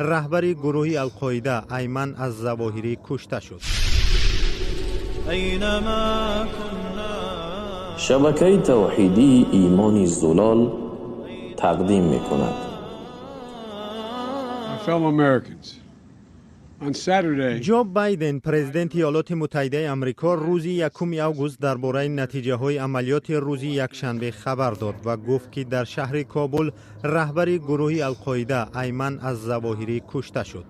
رهبر گروه القاعده ایمن الظواهری کشته شد. شبکه توحیدی ایمان زلال تقدیم می کند. جو بایدن پرزیدنت ایالات متحده آمریکا روز 1 آگوست درباره نتیجه های عملیات روز یکشنبه خبر داد و گفت که در شهر کابل رهبر گروه القاعده ایمن الظواهری کشته شد.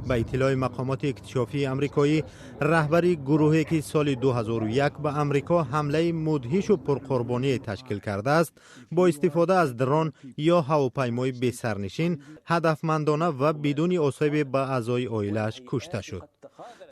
با اطلاع مقامات اکتشافی آمریکایی، رهبر گروهی که سال 2001 به آمریکا حمله مدهش و پرقربانی تشکیل کرده است، با استفاده از درون یا هواپیمای بی سرنشین هدفمندانه و بدون آسیب به اعضای عائله‌اش کشته شد.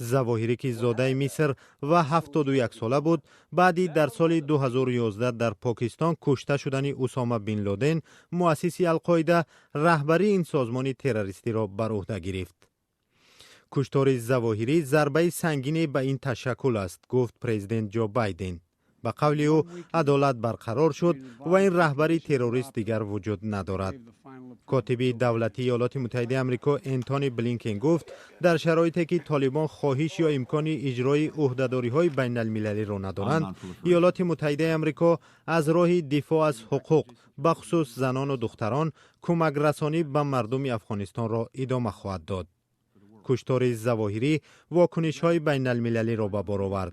ظواهری که زاده مصر و 71 ساله بود، بعدی در سال 2011 در پاکستان کشته شدن اسامه بن لادن، مؤسس القاعده، رهبری این سازمان تروریستی را بر عهده گرفت. کشتار ظواهری ضربه سنگینی به این تشکل است، گفت پرزیدنت جو بایدن. به قول او عدالت برقرار شد و این رهبری تروریست دیگر وجود ندارد. کاتب دولتی ایالات متحده آمریکا انتونی بلینکن گفت در شرایطی که طالبان خواهش یا امکان اجرای عهده‌داری‌های بین المللی را ندارند، ایالات متحده آمریکا از راه دفاع از حقوق بخصوص زنان و دختران کمک رسانی به مردم افغانستان را ادامه خواهد داد. کشتار ظواهری واکنش‌های بین المللی را به بار آورد.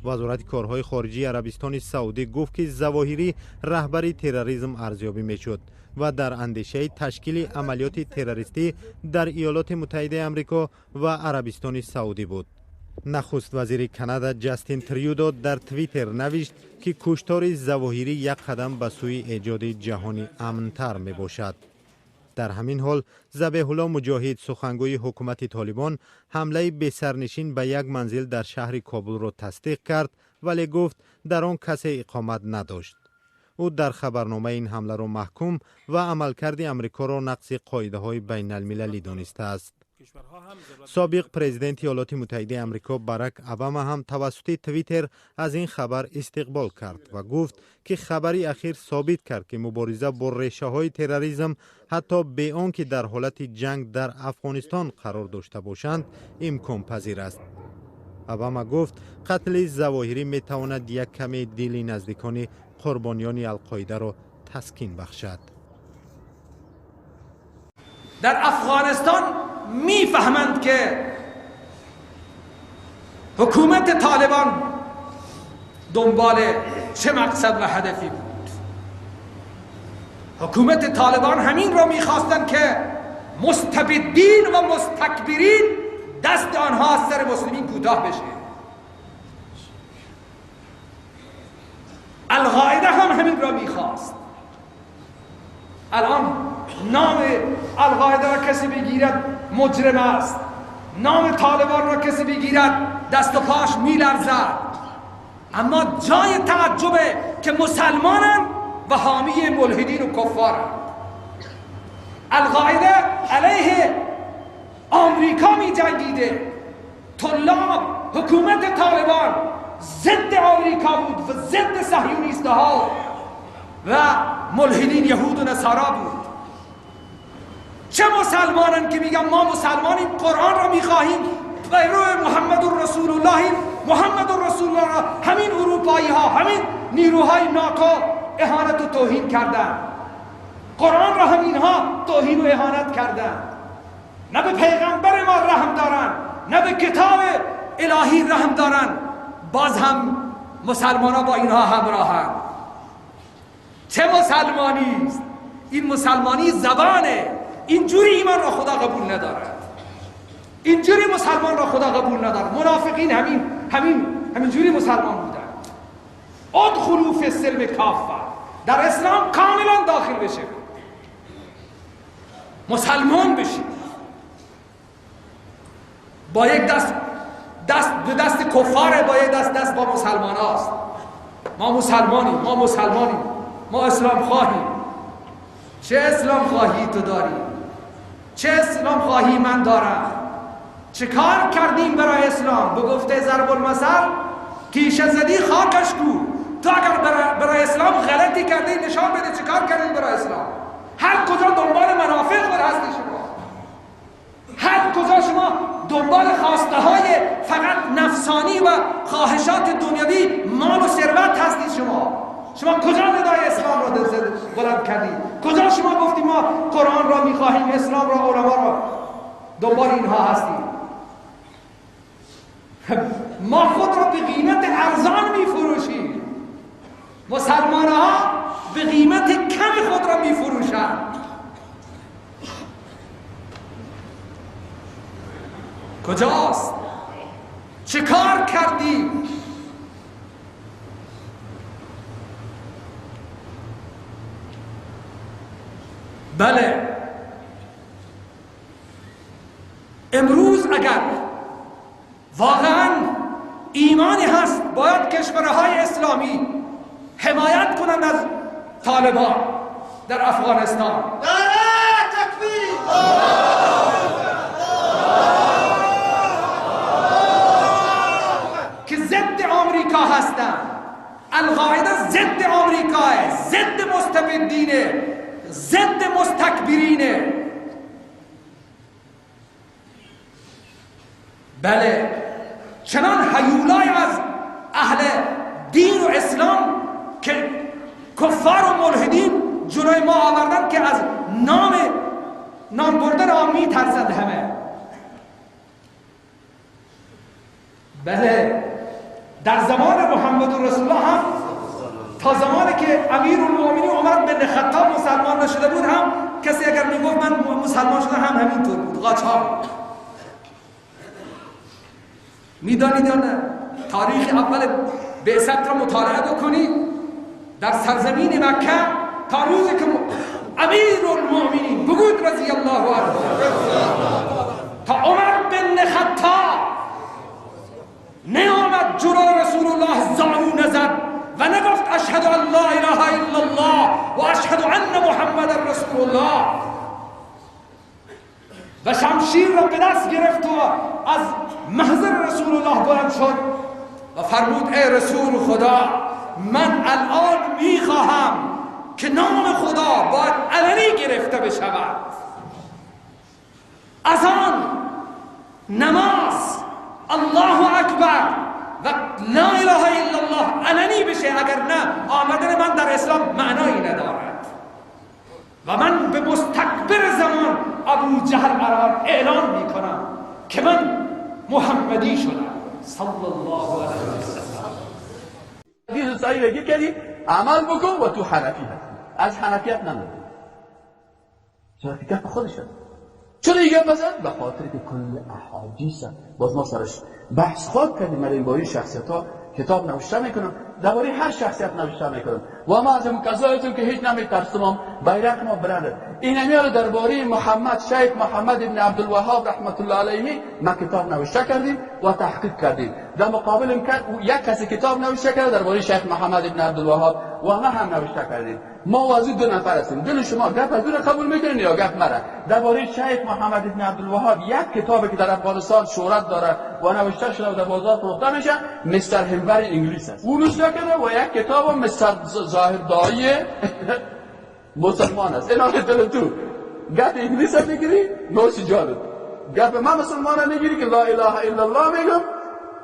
وزارت کارهای خارجی عربستان سعودی گفت که ظواهری رهبر تروریسم ارزیابی میشد و در اندیشه تشکیل عملیات تروریستی در ایالات متحده آمریکا و عربستان سعودی بود. نخست وزیر کانادا جاستین تریودو در توییتر نوشت که کشتار ظواهری یک قدم به سوی ایجاد جهانی امن‌تر می باشد. در همین حال ذبیح الله مجاهد، سخنگوی حکومت طالبان، حمله به سرنشین به یک منزل در شهر کابل را تصدیق کرد، ولی گفت در آن کسی اقامت نداشت. او در خبرنامه این حمله را محکوم و عملکرد امریکا را نقض قاعده‌های بین المللی دانسته است. سابق پرزیدنت ایالات متحده آمریکا باراک اوباما هم توسط توییتر از این خبر استقبال کرد و گفت که خبری اخیر ثابت کرد که مبارزه با ریشه‌های تروریسم حتی به آنکه در حالت جنگ در افغانستان قرار داشته باشند امکان پذیر است. اوباما گفت قتل ظواهری می تواند یک کمی دل نزدیکان قربانیان القاعده را تسکین بخشد. در افغانستان میفهمند که حکومت طالبان دنبال چه مقصد و هدفی بود. حکومت طالبان همین را میخواستند که مستبدین و مستکبرین دست آنها از سر مسلمین کوتاه بشه. القاعده هم همین را میخواست. الان نام القاعده را کسی بگیرد مجرم است، نام طالبان را کسی بگیرد دست و پاش میلرزد. اما جای تعجبه که مسلمانن و حامی ملحدین و کفارن. القاعده علیه آمریکا می جنگیده. طلاب حکومت طالبان ضد آمریکا بود و ضد صهیونیست‌ها و ملحدین یهود و نصارا بود. چه مسلمانن که میگن ما مسلمانیم، قرآن را میخواهیم، پیرو محمد رسول الله، محمد رسول الله را همین اروپایی ها، همین نیروهای ناتو اهانت و توهین کردن. قرآن را همین ها توهین و اهانت کردن. نه به پیغمبر ما رحم دارن، نه به کتاب الهی رحم دارن. باز هم مسلمان ها با اینها همراهن. چه مسلمانی است؟ این مسلمانی زبانه. اینجوری ایمان را خدا قبول ندارد. اینجوری مسلمان را خدا قبول ندارد. منافقین همینجوری مسلمان بودن. ادخلوا فی السلم کافه، در اسلام کاملا داخل بشه، مسلمان بشی. با یک دست به دست کفاره، با یک دست با مسلمان هاست. ما مسلمانیم، ما اسلام خواهیم. چه اسلام خواهی تو داری؟ چه اسلام خواهی من دارم؟ چه کار کردیم برای اسلام؟ به گفته ضرب المثل تیشه زدی خاکش کو. تو اگر برای اسلام غلطی کردی نشان بده چه کار کردی برای اسلام. هر کجا دنبال منافق بر هستی شما. دنبال خواسته های فقط نفسانی و خواهشات دنیوی مال و ثروت هستید. شما کجا ندای اسلام را بلند کردید؟ کجا شما گفتید ما قرآن را میخواهیم، اسلام را، علما را؟ دنبال اینها هستید. ما خود را به قیمت ارزان میفروشیم، مسلمان ها به قیمت کم خود را میفروشند. کجاست؟ چه کار کردی؟ بله، امروز اگر واقعا ایمانی هست باید کشورهای اسلامی حمایت کنند از طالبان در افغانستان. که ضد آمریکا هستند. القاعده ضد آمریکاه، ضد مستبدینه، ضد مستکبرینه. بله، چنان هیولای از اهل دین و اسلام که کفار و ملحدین جلوی ما آوردن که از نام بردن آن می ترسند همه. بله، در زمان محمد رسول الله هم تا زمانی که امیرالمومنین عمر بن خطاب مسلمان نشده بود هم کسی اگر میگفت من مسلمان شدم هم همینطور بود، قاچاق. میدانید یا نه؟ تاریخ اول بعثت را مطالعه بکنید. در سرزمین مکه تا روزی که امیرالمومنین بود رضی الله عنه تا عمر بن خطاب نیامد جلوی رسول الله زانو نزد و نگفت اشهد ان لا اله الا الله و اشهد ان محمد رسول الله و شمشیر را به دست گرفت و از محضر رسول الله بلند شد و فرمود ای رسول خدا، من الان میخواهم که نام خدا باید علنی گرفته بشود. اذان، نماز، الله اکبر و لا اله الا الله علنی بشه. اگر نه آمدن من در اسلام معنایی ندارد و من به مستکبر زمان ابو جهل اعلان میکنم که من محمدی شدم صلی الله علیه و سلم. حدیث صحیح بگیر کردی عمل بکن و تو حنفی هستی، از حنفیت نمیدونی. چرا فکر به خودش هست؟ چرا دیگه مثلا به خاطر که کل احادیث باز ما سرش بحث خواهد کردیم. من این باری شخصیت ها کتاب نوشته میکنم، درباره هر شخصیت نوشته میکنم و ما از این کسایتون که هیچ نمیترسم بیرق ما برنده. این همیار درباره محمد، شیخ محمد ابن عبدالوهاب رحمت الله علیه ما کتاب نوشته کردیم و تحقیق کردیم. در مقابل یک کسی کتاب نوشته کرده درباره شیخ محمد ابن عبدالوهاب و ما هم نوشته کردیم. ما وازی دو نفر هستیم. دل شما گپ از اون قبول میکنین یا گپ مرا؟ درباره شیخ محمد ابن عبدالوهاب یک کتابی که در افغانستان شهرت داره و نوشته شده و در بازار فروخته میشه مستر همبر انگلیس است. اون نوشته کرده و یک کتاب مستر ظاهر دایی مسلمان است. اینا دل تو گپ انگلیس میگیری نوش جانت. گپ ما مسلمان میگیری که لا اله الا الله میگم،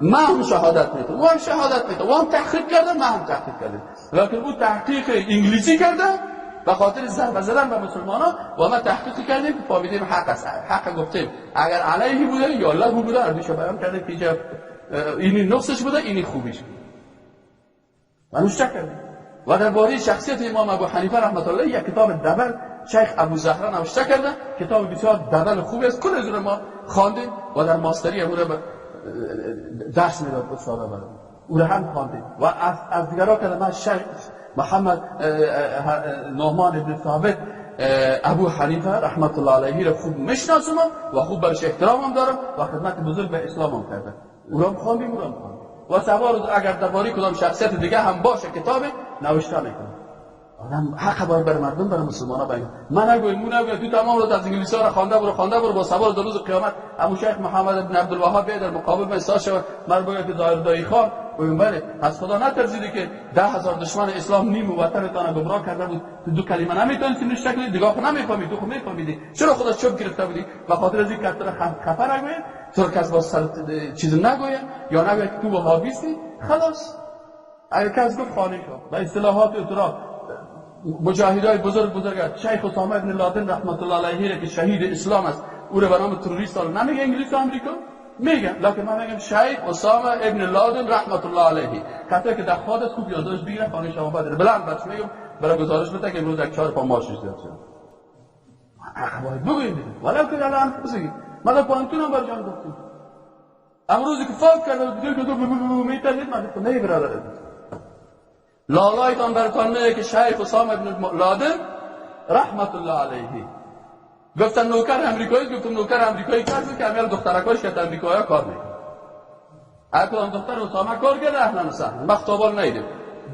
ما هم شهادت میدم و هم شهادت میدم و هم تحقیق کردم، ما هم تحقیق کردیم. لیکن او تحقیق انگلیسی کرده به خاطر ضربه زدن به مسلمانان و ما تحقیق کردیم که فهمیدیم حق است. حق گفتیم اگر علیه بوده یا له بوده عربیشو بیان کردیم که اینجا اینی نقصش بوده اینی خوبیش و نوشته کردیم. و درباره شخصیت امام ابو حنیفه رحمت الله یک کتاب دبل شیخ ابو زهره نوشته کرده. کتاب بسیار دبل خوبی است، کل از اون ما خواندیم و در ماستری اون درس میداد استاد برام او را هم خواندیم و از دیگرها کلمه شیخ محمد نعمان ابن ثابت ابو حنیفه رحمت الله علیه را خوب میشناسم و خوب برش احترامم دارم و خدمت بزرگ به اسلامم کرده. او را خواندیم او را خواندیم و سوار اگر درباره کدام شخصیت دیگه هم باشه کتاب نوشته میکنم. آدم حق باید بر مردم، بر مسلمان ها بگه. من نگویم، مو نگویم، تو تمام روز از انگلیسی ها را خوانده برو با سوار در روز قیامت ابو شیخ محمد بن عبدالوهاب بیاد در مقابل من ایستاد شود، من بگم که ظاهر دایی خان بگم بله از خدا نترسیدی که 10,000 دشمن اسلام نیم وطنتان گمراه کرده بود، تو دو کلمه نمیتونید نوشته کنید، دیگه خود نمیفهمید، تو خود میفهمیدی چرا خدا چوب گرفته بودی؟ به خاطر از اینکه تو خفه نگوید، تو کس با سر چیز نگوید یا نگوید که تو وهابیستی، خلاص. اگه کس گفت خانه شو. به اصطلاحات اعتراف مجاهدای بزرگ شیخ اسامه بن لادن رحمت الله علیه که شهید اسلام است، او رو به نام تروریست نمیگه انگلیس و امریکا، میگن، لکن من میگم شیخ اسامه ابن لادن رحمت الله علیه. کسی که در خودت خوب یادداشت بگیره خانه شما بده بلند بچ میگم برای گزارش بده که امروز یک 4 پا ماشین زیاد شد. باید بگویید ولو که الان بگید ما در پانتون هم برجام گفتیم امروزی که فوت کرده دیگه تو میتونید من نه برادر لالایتان براتان میگه که شیخ اسامه ابن لادن رحمت الله علیه گفتن نوکر امریکایی، گفتم نوکر امریکایی کرد که امیال دخترکاش که امریکایی کار میکنه. اگه اون دختر اسامه کار کرده اهلا و سهلا مختابال نیده.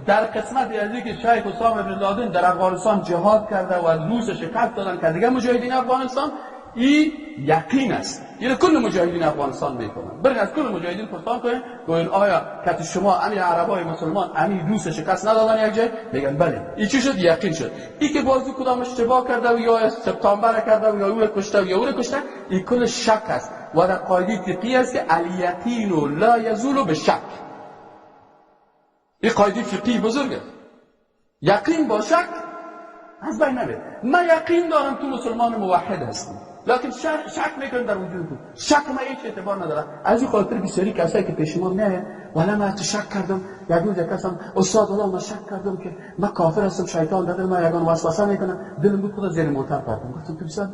در قسمت ازی که شیخ اسامه بن لادن در افغانستان جهاد کرده و از روس شکست دادن که دیگه مجاهدین افغانستان این یقین است، یعنی کل مجاهدین افغانستان میکنن. برین از کل مجاهدین پرسان کنین گوین آیا که شما امی عربای مسلمان امی روس شکست ندادن یک جای؟ میگن بله. این چی شد؟ یقین شد. این که بازی کدام اشتباه کرده و یا سپتامبر کرده و یا او کشته و یا او کشته، این کل شک است و در قاعده فقهی است که الیقین لا یزول بالشک. این قاعده فقهی بزرگه. یقین با شک از بین نمیره. من یقین دارم تو مسلمان موحد هستی، لکن شک میکنم در وجود تو. شک ما هیچ اعتبار نداره. از این خاطر بسیاری کسایی که پیش ما میاد ولی من شک کردم، یک روز کسم استاد والله من شک کردم که من کافر هستم، شیطان داده من یگان وسوسه میکنه، دلم بود خدا زیر موتر پرتم. گفتم تو بسیار